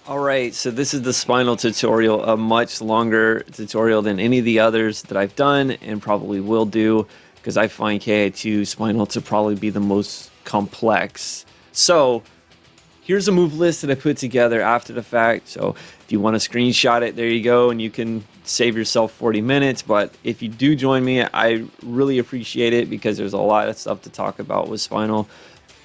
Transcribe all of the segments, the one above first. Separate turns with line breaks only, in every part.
Alright, so this is the Spinal tutorial, a much longer tutorial than any of the others that I've done and probably will do, because I find KI2 Spinal to probably be the most complex. So, here's a move list that I put together after the fact, so if you want to screenshot it, there you go, and you can save yourself 40 minutes, but if you do join me, I really appreciate it, because there's a lot of stuff to talk about with Spinal.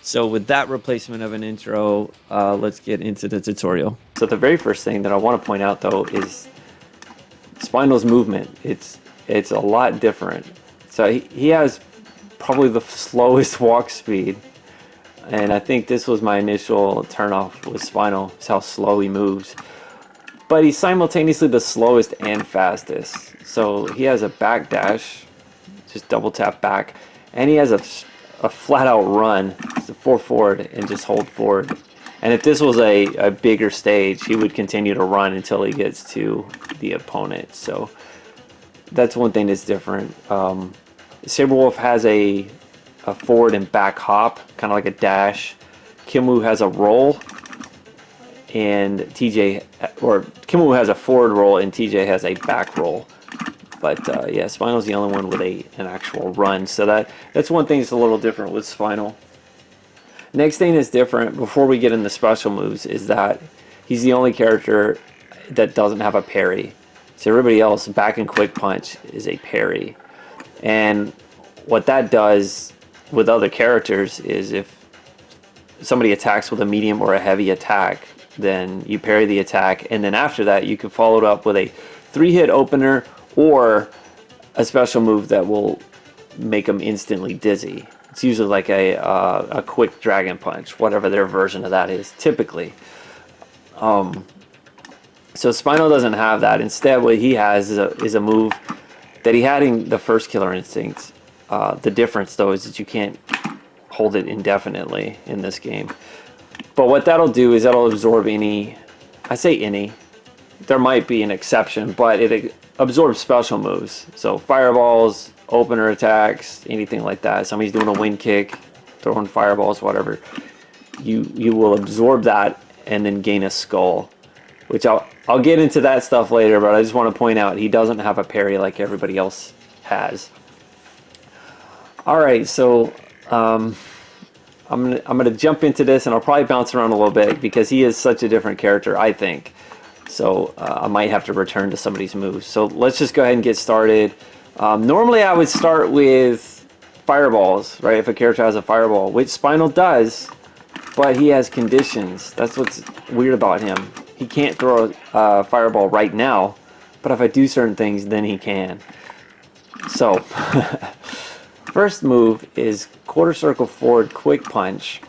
So with that replacement of an intro, let's get into the tutorial. So the very first thing that I want to point out though is Spinal's movement. It's a lot different. So he has probably the slowest walk speed, and I think this was my initial turnoff with Spinal, is how slow he moves. But he's simultaneously the slowest and fastest. So he has a back dash, just double tap back, and he has a flat out run, so forward and just hold forward. And if this was a bigger stage, he would continue to run until he gets to the opponent. So that's one thing that's different. Saberwolf has a forward and back hop, kind of like a dash. Kimwoo has a roll, and Kimwoo has a forward roll, and TJ has a back roll. But yeah, Spinal's the only one with an actual run, so that's one thing that's a little different with Spinal. Next thing that's different, before we get into special moves, is that he's the only character that doesn't have a parry. So everybody else, back and quick punch is a parry. And what that does with other characters is if somebody attacks with a medium or a heavy attack, then you parry the attack, and then after that you can follow it up with a 3-hit opener or a special move that will make them instantly dizzy. It's usually like a quick dragon punch, whatever their version of that is, typically. So Spinal doesn't have that. Instead, what he has is a move that he had in the first Killer Instinct. The difference, though, is that you can't hold it indefinitely in this game. But what that'll do is that'll absorb any, I say any, there might be an exception, but it absorbs special moves. So fireballs, opener attacks, anything like that. Somebody's doing a wind kick, throwing fireballs, whatever. You will absorb that and then gain a skull, which I'll get into that stuff later, but I just want to point out he doesn't have a parry like everybody else has. Alright, so I'm gonna jump into this, and I'll probably bounce around a little bit because he is such a different character, I think. So I might have to return to some of these moves. So let's just go ahead and get started. Normally I would start with fireballs, right? If a character has a fireball, which Spinal does, but he has conditions. That's what's weird about him. He can't throw a fireball right now, but if I do certain things, then he can. So first move is quarter circle forward quick punch,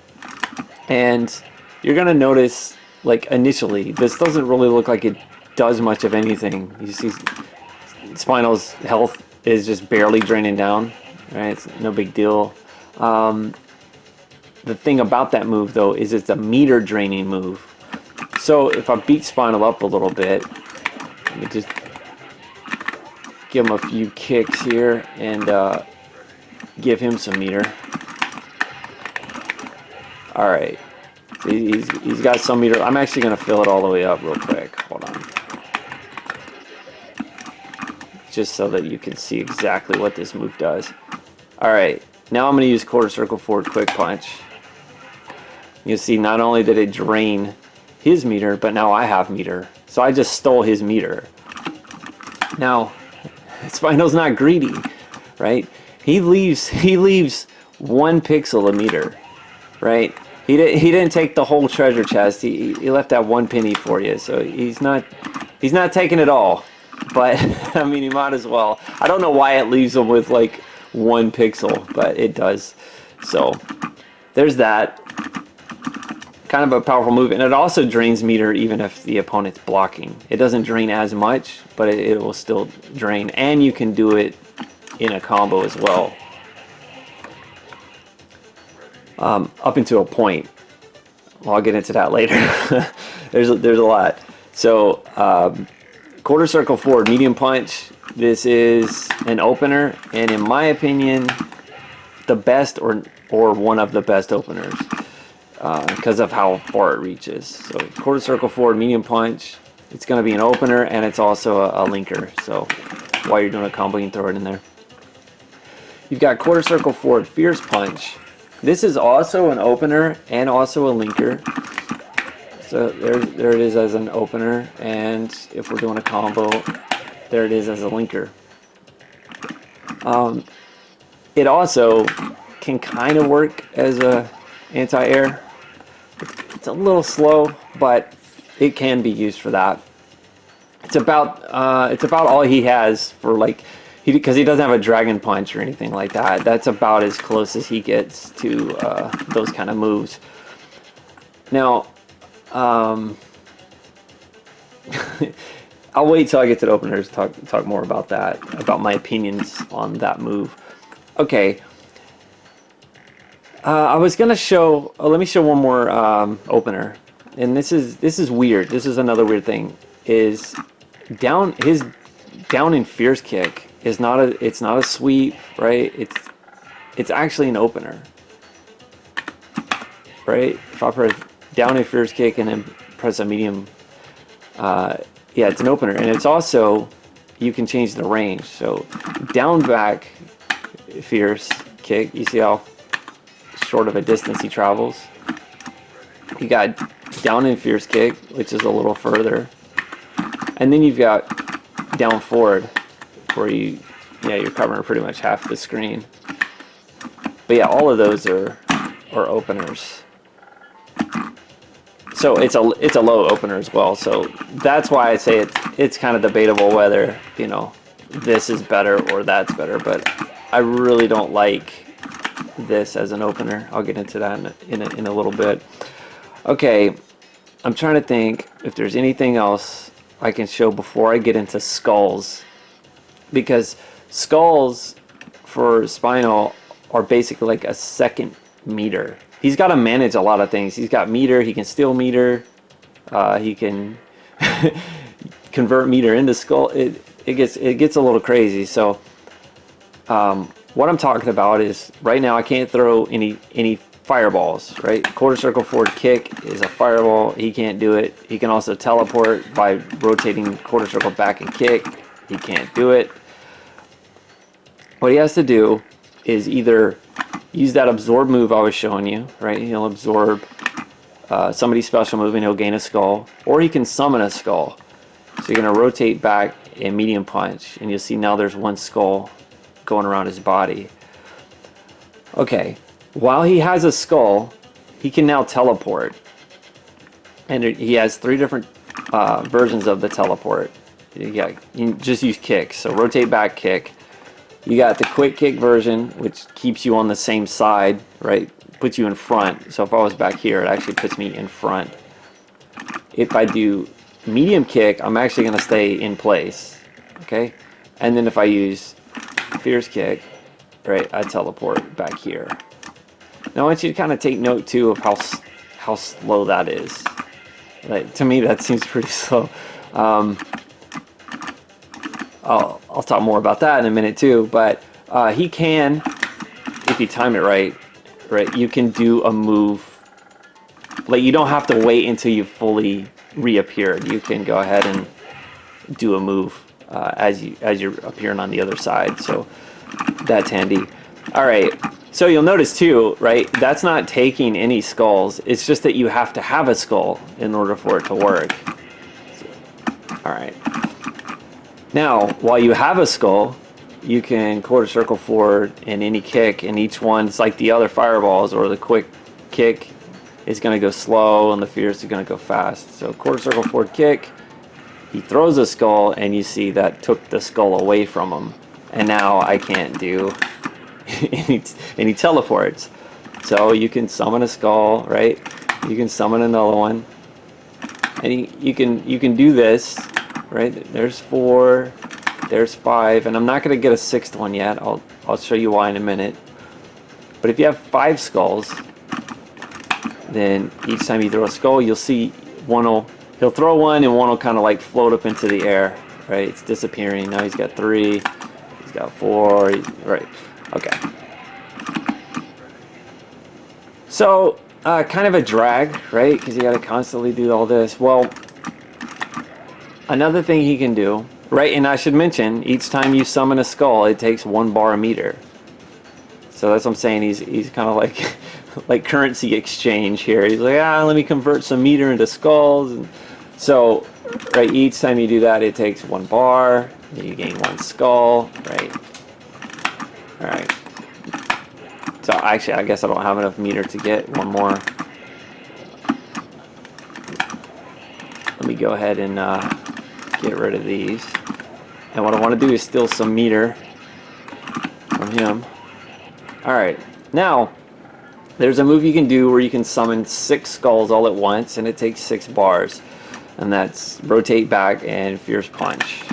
and you're gonna notice, like, initially this doesn't really look like it does much of anything. You see Spinal's health is just barely draining down, right? It's no big deal. The thing about that move, though, is it's a meter draining move. So if I beat Spinal up a little bit, let me just give him a few kicks here and give him some meter. Alright, so he's got some meter. I'm actually going to fill it all the way up real quick. Hold on. Just so that you can see exactly what this move does. Alright, now I'm going to use quarter circle forward quick punch. You see, not only did it drain his meter, but now I have meter. So I just stole his meter. Now, Spinal's not greedy, right? He leaves 1 pixel a meter, right? He didn't take the whole treasure chest. He left that 1 penny for you. So he's not taking it all. But I mean, he might as well. I don't know why it leaves him with like 1 pixel, but it does. So there's that. Kind of a powerful move, and it also drains meter even if the opponent's blocking. It doesn't drain as much, but it will still drain, and you can do it in a combo as well. Up into a point. Well, I'll get into that later. there's a lot. So quarter circle forward medium punch. This is an opener, and in my opinion, the best or one of the best openers. because of how far it reaches. So quarter circle forward, medium punch. It's going to be an opener, and it's also a linker. So while you're doing a combo, you can throw it in there. You've got quarter circle forward, fierce punch. This is also an opener and also a linker. So there it is as an opener, and if we're doing a combo, there it is as a linker. It also can kind of work as a anti-air. It's a little slow, but it can be used for that. It's about all he has for, like, because he doesn't have a dragon punch or anything like that. That's about as close as he gets to those kind of moves. Now, I'll wait till I get to the openers to talk more about that, about my opinions on that move. Okay. I was gonna show. Let me show one more opener, and this is weird. This is another weird thing. Is his down and fierce kick is not a. It's not a sweep, right? It's actually an opener, right? If I press down and fierce kick and then press a medium, yeah, it's an opener, and it's also, you can change the range. So down back fierce kick. You see how short of a distance he travels. You got down and fierce kick, which is a little further, and then you've got down forward, where you're covering pretty much half the screen. But yeah, all of those are openers. So it's a low opener as well. So that's why I say it's kind of debatable whether, you know, this is better or that's better. But I really don't like this as an opener. I'll get into that in a little bit. Okay, I'm trying to think if there's anything else I can show before I get into skulls, because skulls for Spinal are basically like a second meter. He's got to manage a lot of things. He's got meter. He can steal meter. He can convert meter into skull. It gets a little crazy. So what I'm talking about is, right now I can't throw any fireballs, right? Quarter circle forward kick is a fireball. He can't do it. He can also teleport by rotating quarter circle back and kick. He can't do it. What he has to do is either use that absorb move I was showing you, right? He'll absorb somebody's special move and he'll gain a skull, or he can summon a skull. So you're going to rotate back and medium punch, and you'll see now there's one skull going around his body. Okay, while he has a skull, he can now teleport, and he has 3 different versions of the teleport. You just use kicks. So rotate back, kick. You got the quick kick version, which keeps you on the same side, right? Puts you in front. So if I was back here, it actually puts me in front. If I do medium kick, I'm actually going to stay in place, okay? And then if I use fierce kick, right, I teleport back here. Now I want you to kind of take note too of how slow that is. Like, to me, that seems pretty slow. I'll talk more about that in a minute too, but he can, if you time it right, you can do a move. Like, you don't have to wait until you fully reappeared. You can go ahead and do a move as you're appearing on the other side. So that's handy. All right. So you'll notice too, right? That's not taking any skulls. It's just that you have to have a skull in order for it to work. So, all right. Now, while you have a skull, you can quarter circle forward in any kick, and each one's like the other fireballs, or the quick kick is going to go slow and the fierce is going to go fast. So quarter circle forward kick, he throws a skull, and you see that took the skull away from him, and now I can't do any teleports. So you can summon a skull, right? You can summon another one, and you can do this, right? There's 4, there's 5, and I'm not going to get a 6th one yet. I'll show you why in a minute. But if you have 5 skulls, then each time you throw a skull, you'll see he'll throw one, and one will kind of like float up into the air, right? It's disappearing. Now he's got 3, he's got 4, right? Okay. So kind of a drag, right? Because you got to constantly do all this. Well, another thing he can do, right? And I should mention, each time you summon a skull, it takes 1 bar a meter. So that's what I'm saying. He's kind of like like currency exchange here. He's like, let me convert some meter into skulls. And so, right, each time you do that, it takes 1 bar. And you gain 1 skull, right? All right. So actually, I guess I don't have enough meter to get 1 more. Let me go ahead and get rid of these. And what I want to do is steal some meter from him. Alright, now there's a move you can do where you can summon 6 skulls all at once, and it takes 6 bars. And that's rotate back and fierce punch.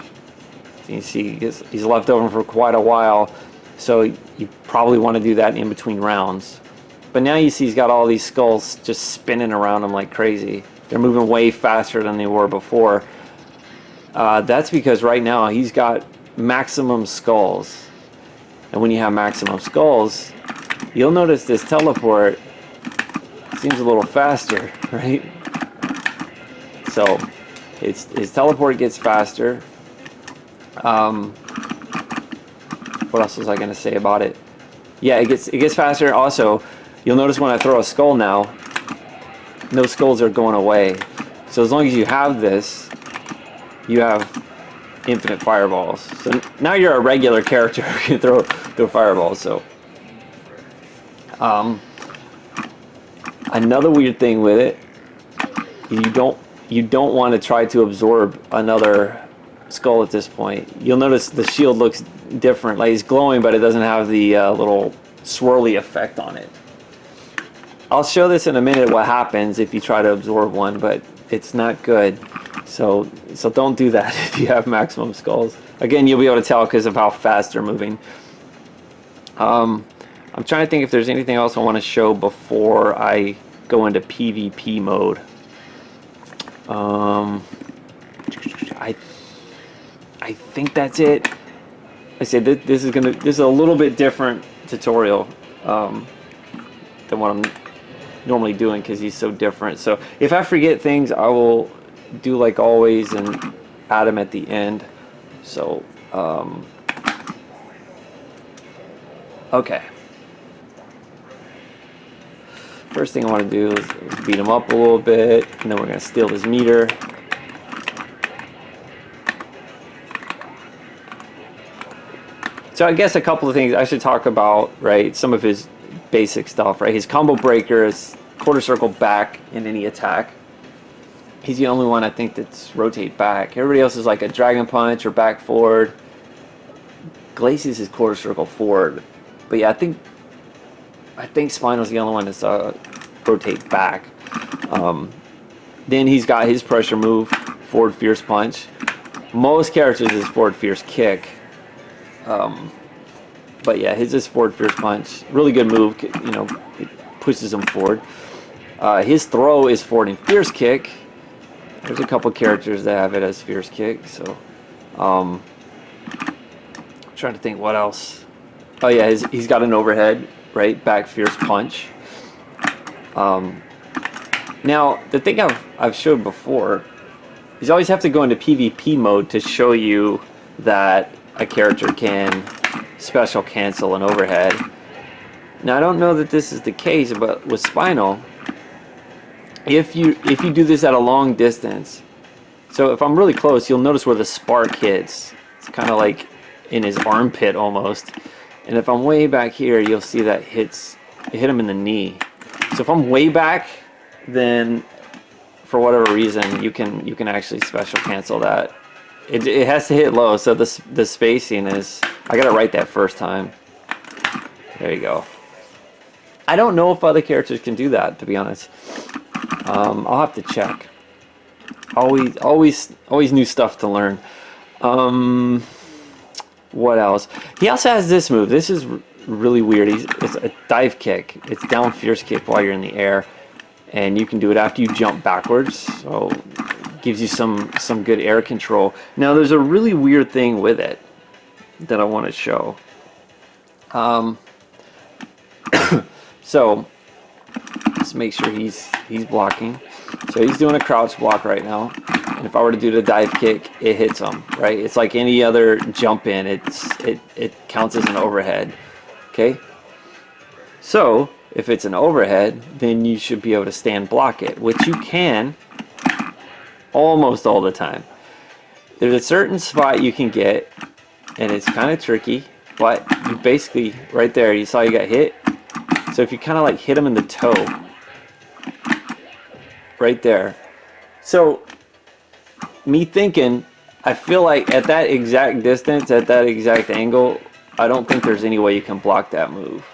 So you see he's left over for quite a while, so you probably want to do that in between rounds. But now you see he's got all these skulls just spinning around him like crazy. They're moving way faster than they were before. That's because right now he's got maximum skulls. And when you have maximum skulls, you'll notice this teleport seems a little faster, right? So his teleport gets faster. What else was I going to say about it? Yeah, it gets faster. Also, you'll notice when I throw a skull now, no skulls are going away. So as long as you have this, you have infinite fireballs. So now you're a regular character who can throw fireballs. So another weird thing with it, you don't want to try to absorb another skull at this point. You'll notice the shield looks different, like it's glowing, but it doesn't have the little swirly effect on it. I'll show this in a minute what happens if you try to absorb one, but it's not good. So don't do that if you have maximum skulls. Again, you'll be able to tell because of how fast they're moving. I'm trying to think if there's anything else I want to show before I go into PvP mode. I think that's it. I said this is a little bit different tutorial than what I'm normally doing because he's so different. So if I forget things, I will do like always and add them at the end. So okay, first thing I want to do is beat him up a little bit, and then we're going to steal his meter. So I guess a couple of things I should talk about, right? Some of his basic stuff, right? His combo breaker is quarter circle back in any attack. He's the only one I think that's rotate back. Everybody else is like a dragon punch or back forward. Glacius is quarter circle forward. But yeah, I think Spinal's the only one that's rotate back. Then he's got his pressure move, forward fierce punch. Most characters is forward fierce kick. But yeah, his is forward fierce punch. Really good move, you know, it pushes him forward. His throw is forward and fierce kick. There's a couple characters that have it as fierce kick. So, I'm trying to think what else. Oh yeah, he's got an overhead, right? Back fierce punch. Now the thing I've showed before is you always have to go into PvP mode to show you that a character can special cancel an overhead. Now I don't know that this is the case, but with Spinal, if you do this at a long distance, so if I'm really close, you'll notice where the spark hits. It's kind of like in his armpit almost. And if I'm way back here, you'll see that it hit him in the knee. So if I'm way back, then for whatever reason, you can actually special cancel that. It has to hit low, so the spacing is, I got it right that first time. There you go. I don't know if other characters can do that, to be honest. I'll have to check. Always new stuff to learn. What else? He also has this move. This is really weird. It's a dive kick. It's down fierce kick while you're in the air, and you can do it after you jump backwards. So gives you some good air control. Now there's a really weird thing with it that I want to show. So Just make sure he's blocking. So he's doing a crouch block right now. And if I were to do the dive kick, it hits him, right? It's like any other jump in. It counts as an overhead. Okay? So if it's an overhead, then you should be able to stand block it, which you can almost all the time. There's a certain spot you can get, and it's kind of tricky, but you basically, right there, you saw you got hit. So if you kind of like hit him in the toe, right there. So me thinking, I feel like at that exact distance, at that exact angle, I don't think there's any way you can block that move.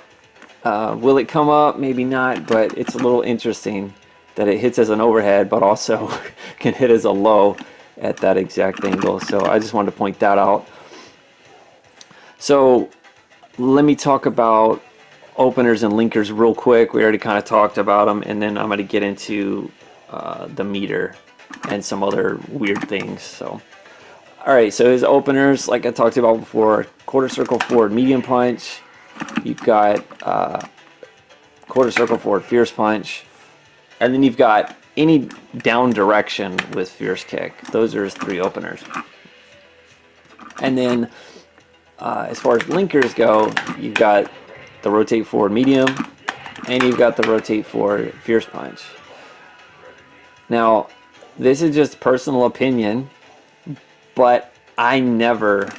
Will it come up? Maybe not, but it's a little interesting that it hits as an overhead, but also can hit as a low at that exact angle. So I just wanted to point that out. So let me talk about openers and linkers real quick. We already kind of talked about them, and then I'm going to get into the meter and some other weird things. So alright, so his openers, like I talked about before, quarter circle forward medium punch. You've got quarter circle forward fierce punch, and then you've got any down direction with fierce kick. Those are his 3 openers. And then as far as linkers go, you've got the rotate forward medium, and you've got the rotate forward fierce punch. Now, this is just personal opinion, but I never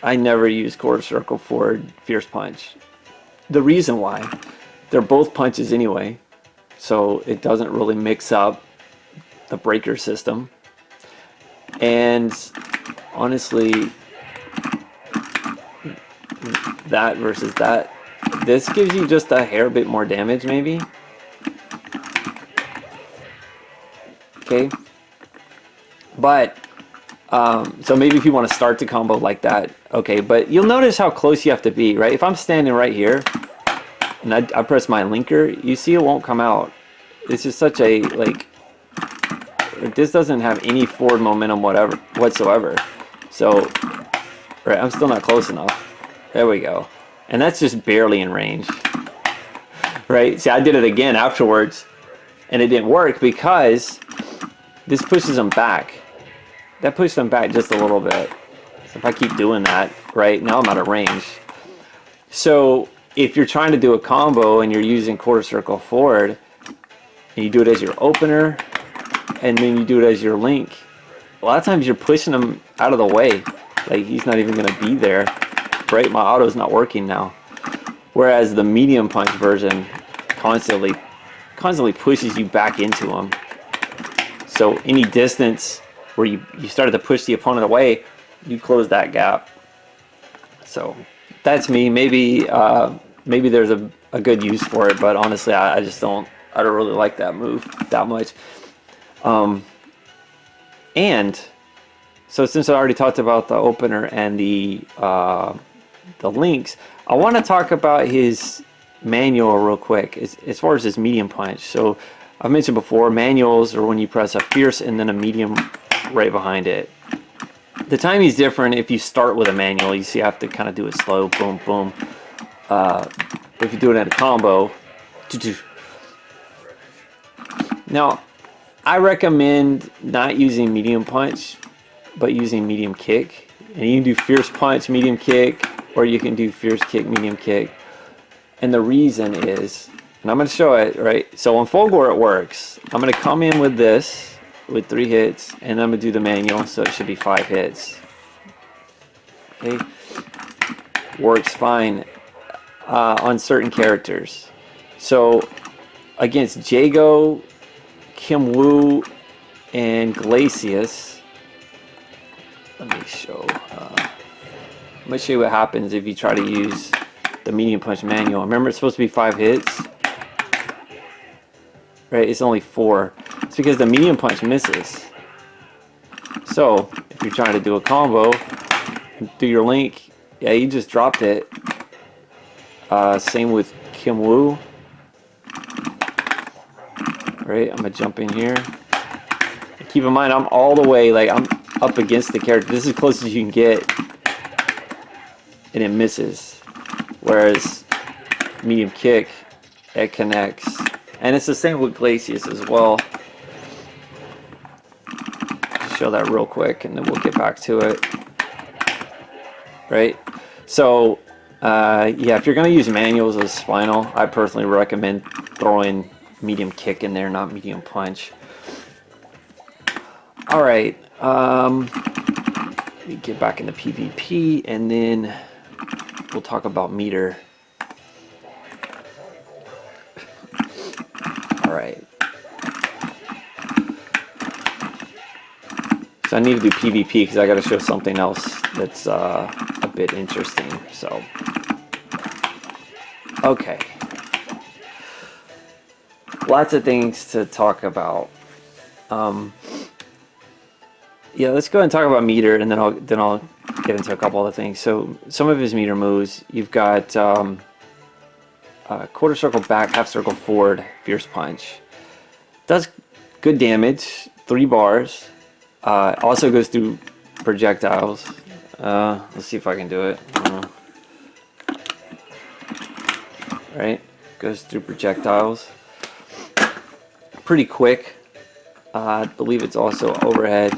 use quarter circle forward fierce punch. The reason why, they're both punches anyway, so it doesn't really mix up the breaker system. And honestly, that versus that, this gives you just a hair bit more damage maybe. Okay, but so maybe if you want to start the combo like that, okay, but you'll notice how close you have to be, right? If I'm standing right here and I press my linker, you see it won't come out. This is such a, like, this doesn't have any forward momentum whatsoever. So, right, I'm still not close enough. There we go. And that's just barely in range. Right? See, I did it again afterwards, and it didn't work because this pushes them back. That pushed them back just a little bit. So if I keep doing that, right, now I'm out of range. So if you're trying to do a combo and you're using quarter circle forward, and you do it as your opener, and then you do it as your link, a lot of times you're pushing him out of the way. Like, he's not even going to be there. Right, my auto's not working now. Whereas the medium punch version constantly pushes you back into him. So any distance where you started to push the opponent away, you close that gap. So that's me. Maybe maybe there's a good use for it, but honestly, I don't really like that move that much. And so since I already talked about the opener and the links, I want to talk about his manual real quick as far as his medium punch. So I've mentioned before, manuals are when you press a fierce and then a medium right behind it. The timing's different if you start with a manual. You see, you have to kind of do it slow, boom, boom. If you do it at a combo, now I recommend not using medium punch, but using medium kick. And you can do fierce punch, medium kick, or you can do fierce kick, medium kick. And the reason is, and I'm going to show it, right? So on Fulgore it works. I'm going to come in with this, with 3 hits, and I'm going to do the manual, so it should be 5 hits. Okay? Works fine on certain characters. So against Jago, Kim Woo, and Glacius, let me show. I'm going to show you what happens if you try to use the medium punch manual. Remember, it's supposed to be 5 hits. Right? It's only 4. It's because the medium punch misses. So if you're trying to do a combo, do your link, yeah, you just dropped it. Same with Kim Woo. Right? I'm going to jump in here. Keep in mind, I'm all the way, like, I'm up against the character. This is as close as you can get, and it misses. Whereas medium kick, it connects, And it's the same with Glacius as well. Show that real quick and then we'll get back to it. Right? So, yeah, if you're going to use manuals as Spinal, I personally recommend throwing medium kick in there, not medium punch. Alright, let me get back into PvP and then we'll talk about meter. Alright. So I need to do PvP because I got to show something else that's a bit interesting. So, okay. Lots of things to talk about. Yeah, let's go ahead and talk about meter, and then I'll get into a couple other things. So some of his meter moves, you've got quarter circle back, half circle forward, fierce punch. Does good damage, 3 bars. Also goes through projectiles. Let's see if I can do it. Right, goes through projectiles. Pretty quick. I believe it's also overhead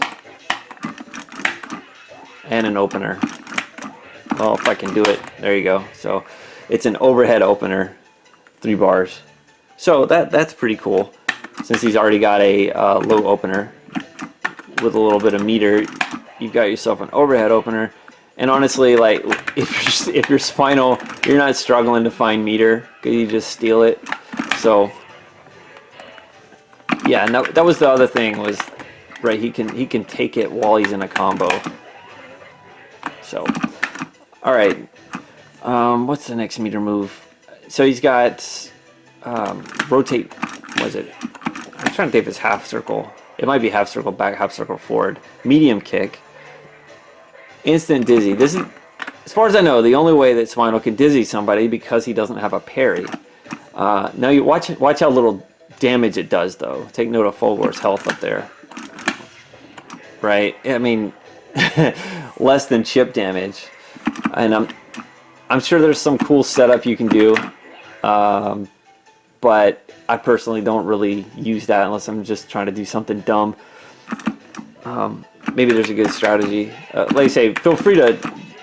and an opener. Well, if I can do it, there you go. So it's an overhead opener, 3 bars. So that's pretty cool. Since he's already got a low opener with a little bit of meter, you've got yourself an overhead opener. And honestly, like if you're Spinal, you're not struggling to find meter because you just steal it. So yeah, and that was the other thing was, right? He can take it while he's in a combo. So, all right. What's the next meter move? So he's got rotate. Was it? I'm trying to think if it's half circle. It might be half circle back, half circle forward. Medium kick. Instant dizzy. This is, as far as I know, the only way that Spinal can dizzy somebody because he doesn't have a parry. Now you watch how little damage it does though. Take note of Fulgor's health up there. Right? I mean, less than chip damage. And I'm sure there's some cool setup you can do. But I personally don't really use that unless I'm just trying to do something dumb. Maybe there's a good strategy. Like I say, feel free to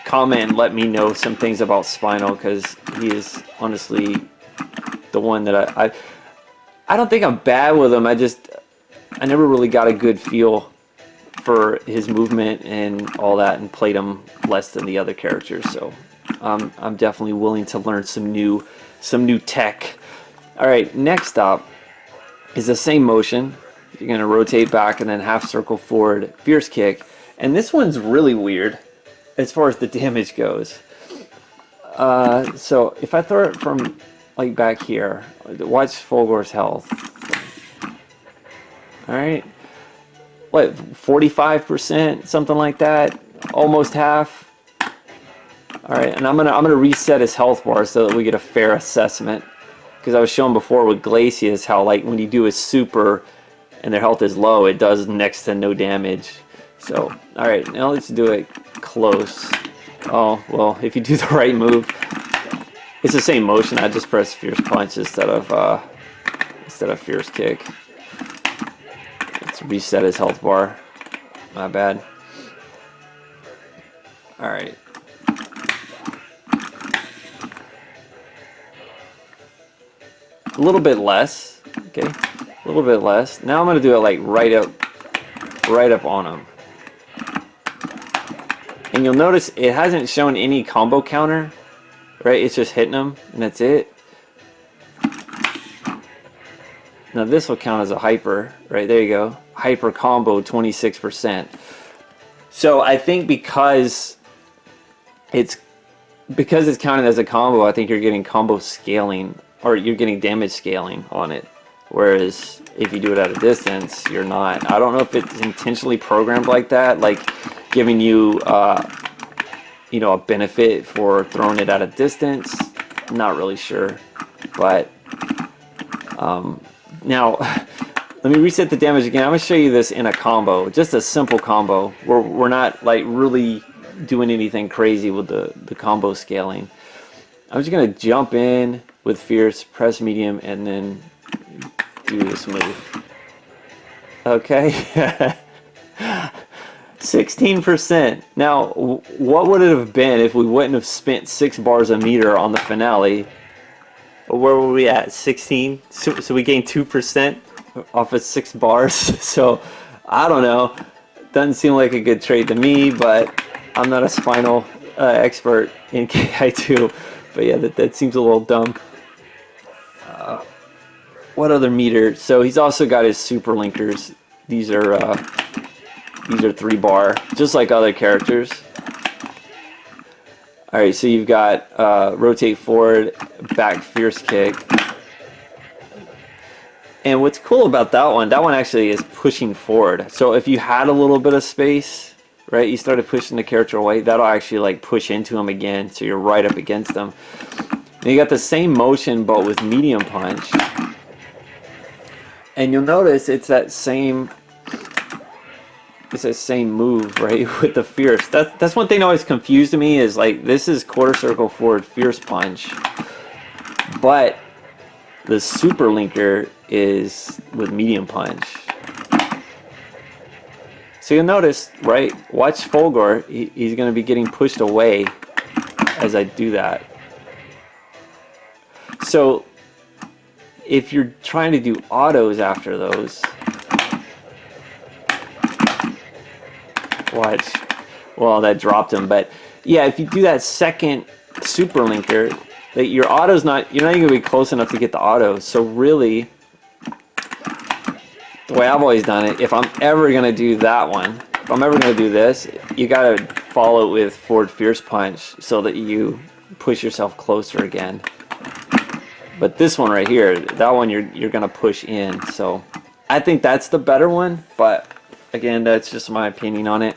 comment and let me know some things about Spinal because he is honestly the one that I don't think I'm bad with him. I never really got a good feel for his movement and all that, and played him less than the other characters. So I'm definitely willing to learn some new tech. All right, next up is the same motion. You're gonna rotate back and then half circle forward, fierce kick, and this one's really weird as far as the damage goes. So if I throw it from like back here, watch Fulgor's health. All right. What, 45%, something like that, almost half. All right, and I'm gonna reset his health bar so that we get a fair assessment. Because I was showing before with Glacius how like when you do a super and their health is low, it does next to no damage. So, all right, now let's do it close. Oh well, if you do the right move, it's the same motion. I just press fierce punch instead of fierce kick. Reset his health bar. My bad. Alright. A little bit less. Okay. A little bit less. Now I'm gonna do it like right up on him. And you'll notice it hasn't shown any combo counter. Right? It's just hitting him and that's it. Now this will count as a hyper, right? There you go. Hyper combo 26%. So I think because it's counted as a combo, I think you're getting combo scaling, or you're getting damage scaling on it. Whereas if you do it at a distance, you're not. I don't know if it's intentionally programmed like that, like giving you you know, a benefit for throwing it at a distance. Not really sure, but now, let me reset the damage again. I'm going to show you this in a combo, just a simple combo. We're not like really doing anything crazy with the combo scaling. I'm just going to jump in with fierce, press medium, and then do this move. Okay. 16%. Now, what would it have been if we wouldn't have spent 6 bars a meter on the finale? Where were we at? 16? So we gained 2% off of 6 bars. So, I don't know. Doesn't seem like a good trade to me, but I'm not a Spinal expert in KI2. But yeah, that seems a little dumb. What other meter? So he's also got his super linkers. These are 3 bar, just like other characters. Alright, so you've got rotate forward, back fierce kick. And what's cool about that one actually is pushing forward. So if you had a little bit of space, right, you started pushing the character away, that'll actually like push into him again, so you're right up against them. And you got the same motion but with medium punch. And you'll notice it's that same move, right, with the fierce. That's one thing that always confused me, is like, this is quarter circle forward fierce punch, but the super linker is with medium punch. So you'll notice, right, watch Fulgor, he's going to be getting pushed away as I do that. So if you're trying to do autos after those, watch. Well, that dropped him, but yeah, if you do that second super linker, that your auto's not, you're not even gonna be close enough to get the auto. So really, the way I've always done it, if I'm ever gonna do that one, if I'm ever gonna do this, you gotta follow it with forward fierce punch so that you push yourself closer again. But this one right here, that one you're gonna push in. So I think that's the better one, but again, that's just my opinion on it.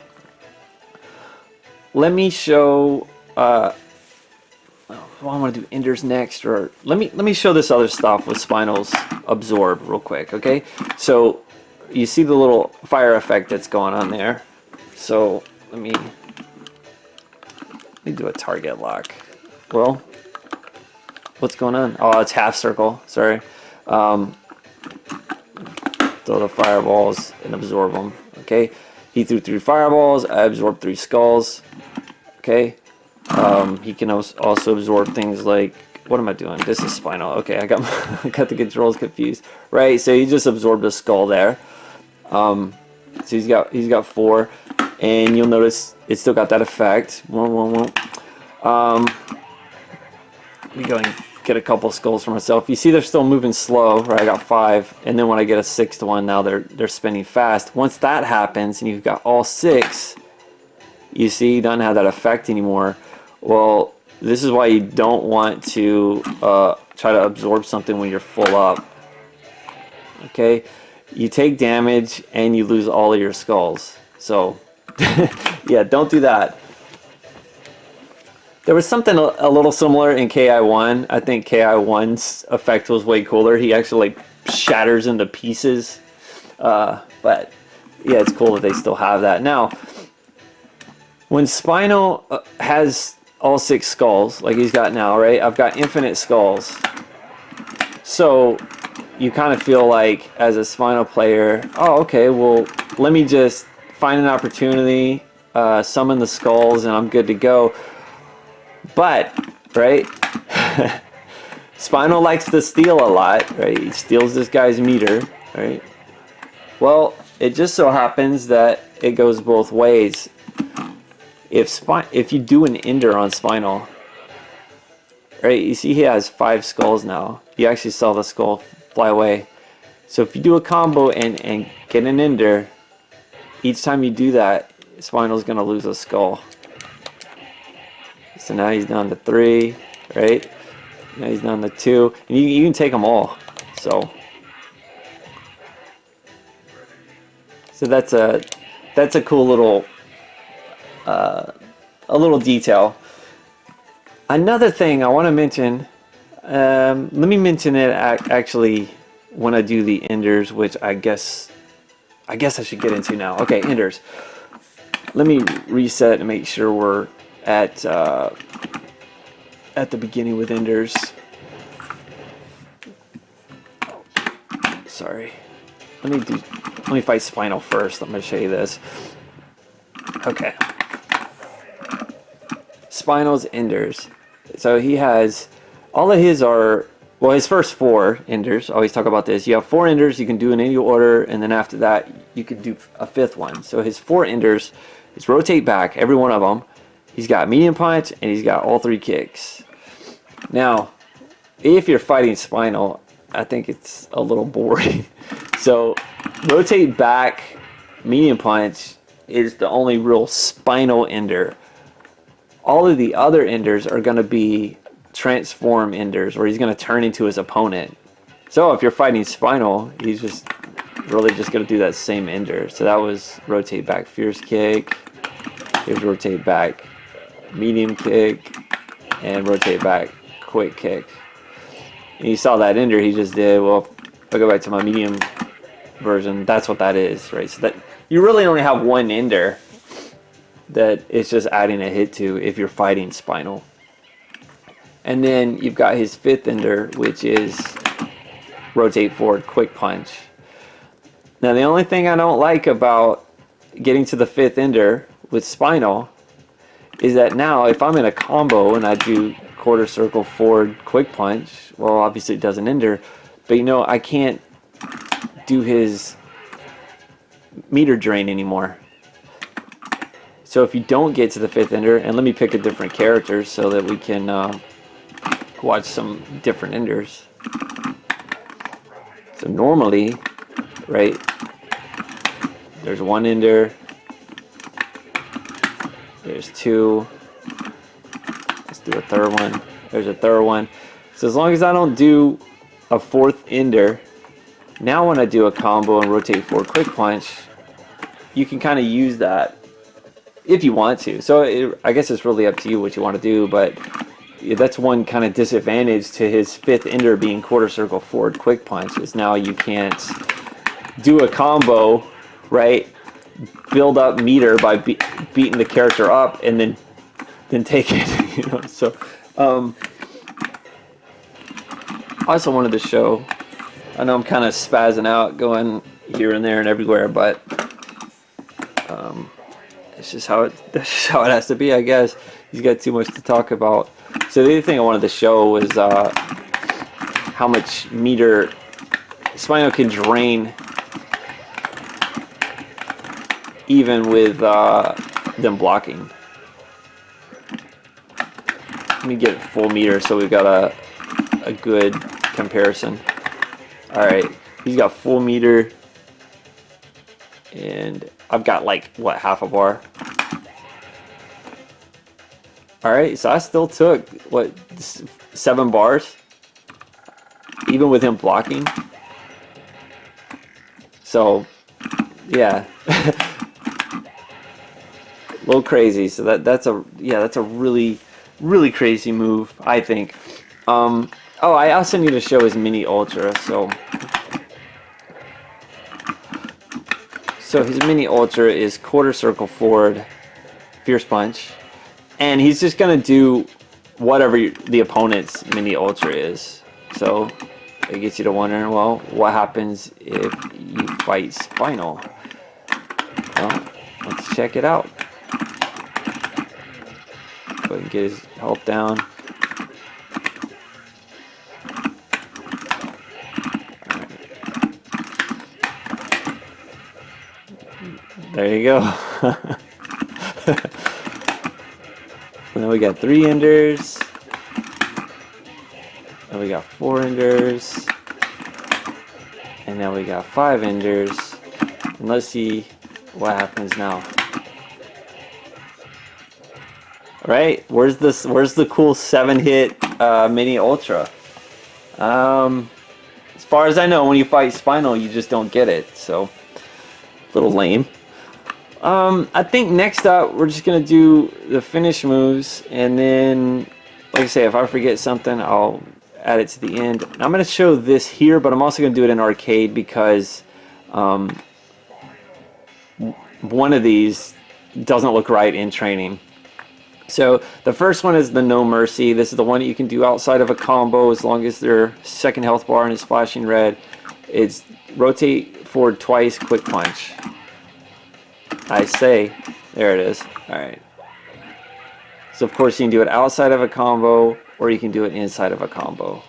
Let me show. I want to do Enders next, or let me show this other stuff with Spinal's absorb real quick. Okay, so you see the little fire effect that's going on there. So let me do a target lock. Well, what's going on? Oh, it's half circle. Sorry. Throw the fireballs and absorb them. Okay, he threw 3 fireballs. I absorbed 3 skulls. Okay, he can also absorb things like, what am I doing? This is Spinal. Okay, I got got the controls confused. Right, so he just absorbed a skull there. So he's got 4, and you'll notice it's still got that effect. Let me go and get a couple skulls for myself. You see they're still moving slow, right? I got 5, and then when I get a 6th one, now they're spinning fast. Once that happens and you've got all 6, you see you don't have that effect anymore. Well, this is why you don't want to try to absorb something when you're full up. Okay, you take damage and you lose all of your skulls. So yeah, don't do that. There was something a little similar in KI1. I think KI1's effect was way cooler. He actually like shatters into pieces. But yeah, it's cool that they still have that. Now, when Spinal has all 6 skulls, like he's got now, right? I've got infinite skulls. So you kind of feel like, as a Spinal player, oh, okay, well, let me just find an opportunity, summon the skulls, and I'm good to go. But, right, Spinal likes to steal a lot, right? He steals this guy's meter, right? Well, it just so happens that it goes both ways. If you do an ender on Spinal, right, you see he has 5 skulls now. You actually saw the skull fly away. So if you do a combo and get an ender, each time you do that, Spinal's going to lose a skull. So now he's down to 3, right? Now he's down to 2, and you can take them all. So that's a cool little a little detail. Another thing I want to mention. Let me mention it actually when I do the enders, which I guess I should get into now. Okay, enders. Let me reset and make sure we're at the beginning with enders. sorry. Let me fight Spinal first. I'm gonna show you this. Okay. Spinal's enders. So he has, all of his are, well, his first 4 enders, I always talk about this. You have 4 enders you can do in any order, and then after that you could do a 5th one. So his 4 enders is rotate back, every one of them. He's got medium punch, and he's got all 3 kicks. Now, if you're fighting Spinal, I think it's a little boring. So rotate back, medium punch is the only real Spinal ender. All of the other enders are going to be transform enders, where he's going to turn into his opponent. So if you're fighting Spinal, he's just really just going to do that same ender. So that was rotate back, fierce kick. Here's rotate back, medium kick, and rotate back, quick kick. And you saw that ender he just did. Well, if I go back to my medium version, that's what that is, right? So that you really only have one ender that it's just adding a hit to if you're fighting Spinal. And then you've got his 5th ender, which is rotate forward, quick punch. Now the only thing I don't like about getting to the 5th ender with Spinal is that now if I'm in a combo and I do quarter circle forward quick punch, well, obviously it doesn't ender, but you know, I can't do his meter drain anymore. So if you don't get to the 5th ender, and let me pick a different character so that we can watch some different enders. So normally, right, there's 1 ender, there's 2, let's do a 3rd one, there's a 3rd one. So as long as I don't do a 4th ender, now when I do a combo and rotate forward quick punch, you can kind of use that if you want to. So I guess it's really up to you what you want to do, but that's one kind of disadvantage to his 5th ender being quarter circle forward quick punch, is now you can't do a combo, right, build up meter by beating the character up and then take it, you know. So I also wanted to show, I know I'm kind of spazzing out, going here and there and everywhere, but it's just that's just how it has to be, I guess. He's got too much to talk about. So the other thing I wanted to show was how much meter Spinal can drain even with them blocking. Let me get full meter so we've got a good comparison. Alright, he's got full meter, and I've got like, what, half a bar? Alright, so I still took, what, 7 bars? Even with him blocking? So, yeah. A little crazy. So that's a really crazy move, I think. Oh, I also need to show his mini ultra. So his mini ultra is quarter circle forward, fierce punch, and he's just gonna do whatever the opponent's mini ultra is. So it gets you to wondering, well, what happens if you fight Spinal? Well, let's check it out. Go ahead and get his health down. There you go. And then we got 3 enders. And we got 4 enders. And now we got 5 enders. And let's see what happens now. Right? Where's the cool 7-hit mini ultra? As far as I know, when you fight Spinal, you just don't get it. So, a little lame. I think next up we're just gonna do the finish moves, and then, like I say, if I forget something, I'll add it to the end. And I'm gonna show this here, but I'm also gonna do it in arcade because one of these doesn't look right in training. So the first one is the No Mercy. This is the one that you can do outside of a combo as long as their second health bar and is flashing red. It's rotate forward twice, quick punch. I say, there it is. All right. So of course you can do it outside of a combo, or you can do it inside of a combo.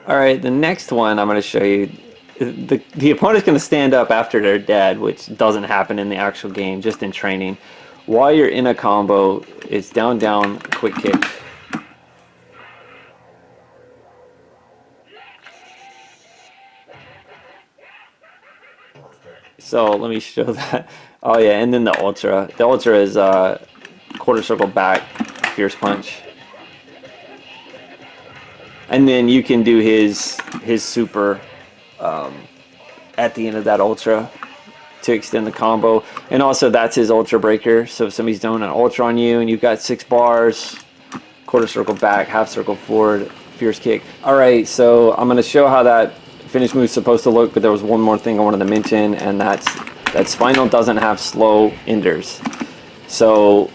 All right, the next one I'm going to show you, the opponent's going to stand up after they're dead, which doesn't happen in the actual game, just in training. While you're in a combo, it's down, down, quick kick. So let me show that. Oh yeah, and then the ultra. The ultra is quarter circle back, fierce punch. And then you can do his super at the end of that ultra to extend the combo. And also that's his ultra breaker. So if somebody's doing an ultra on you and you've got 6 bars, quarter circle back, half circle forward, fierce kick. Alright, so I'm going to show how that finish move is supposed to look, but there was one more thing I wanted to mention, and that's that Spinal doesn't have slow enders. So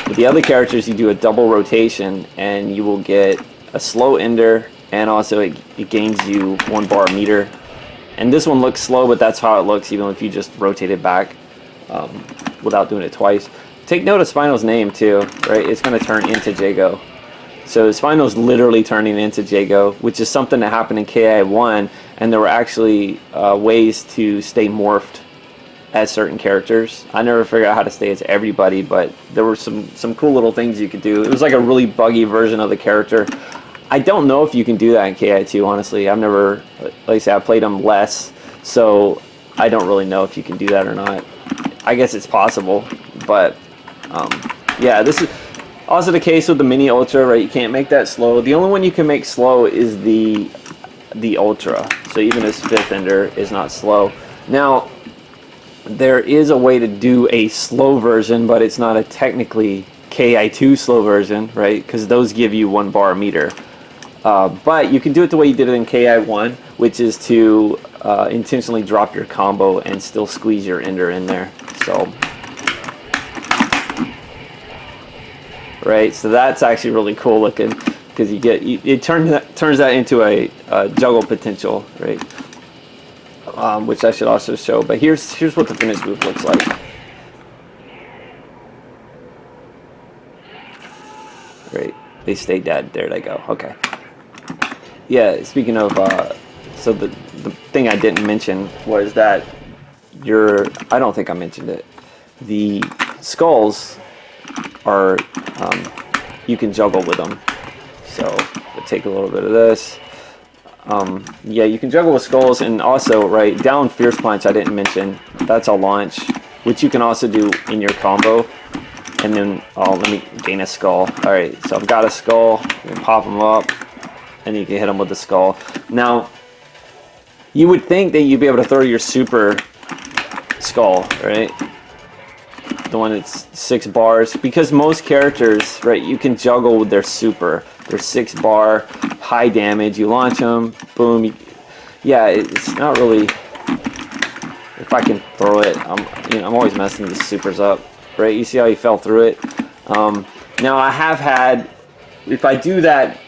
with the other characters you do a double rotation and you will get a slow ender, and also it gains you 1 bar meter. And this one looks slow, but that's how it looks even if you just rotate it back without doing it twice. Take note of Spinal's name too, right? It's going to turn into Jago. So Spinal's literally turning into Jago, which is something that happened in KI1, and there were actually ways to stay morphed as certain characters. I never figured out how to stay as everybody, but there were some cool little things you could do. It was like a really buggy version of the character. I don't know if you can do that in KI2, honestly. I've never, like I said, I played them less, so I don't really know if you can do that or not. I guess it's possible, but yeah, this is also the case with the mini ultra, right? You can't make that slow. The only one you can make slow is the ultra. So even his 5th ender is not slow. Now, there is a way to do a slow version, but it's not a technically KI2 slow version, right? Because those give you 1 bar meter. But you can do it the way you did it in KI1, which is to intentionally drop your combo and still squeeze your ender in there. So, right, so that's actually really cool looking, because you get it turns that into a juggle potential, right? Which I should also show. But here's what the finish move looks like. Great, they stay dead. There they go. Okay. Yeah. Speaking of, so the thing I didn't mention was that I don't think I mentioned it. The skulls are you can juggle with them. So we'll take a little bit of this. Yeah, you can juggle with skulls, and also, right, down fierce punch I didn't mention. That's a launch, which you can also do in your combo. And then, oh, let me gain a skull. Alright, so I've got a skull. You can pop them up, and you can hit them with the skull. Now, you would think that you'd be able to throw your super skull, right? The one that's 6 bars, because most characters, right, you can juggle with their super. They're 6 bar, high damage. You launch them, boom. Yeah, it's not really. If I can throw it, I'm always messing the supers up, right? You see how he fell through it. Now I have had, if I do that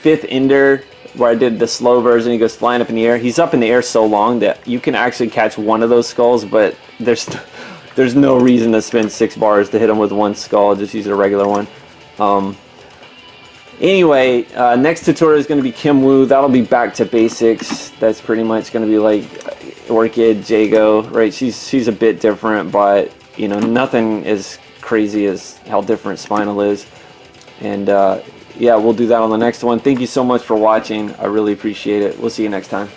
5th ender where I did the slow version, he goes flying up in the air. He's up in the air so long that you can actually catch one of those skulls, but there's no reason to spend 6 bars to hit him with 1 skull. Just use a regular one. Anyway, next tutorial is going to be Kim Woo. That'll be back to basics. That's pretty much going to be like Orchid, Jago, right? She's a bit different, but you know, nothing as crazy as how different Spinal is. And yeah, we'll do that on the next one. Thank you so much for watching. I really appreciate it. We'll see you next time.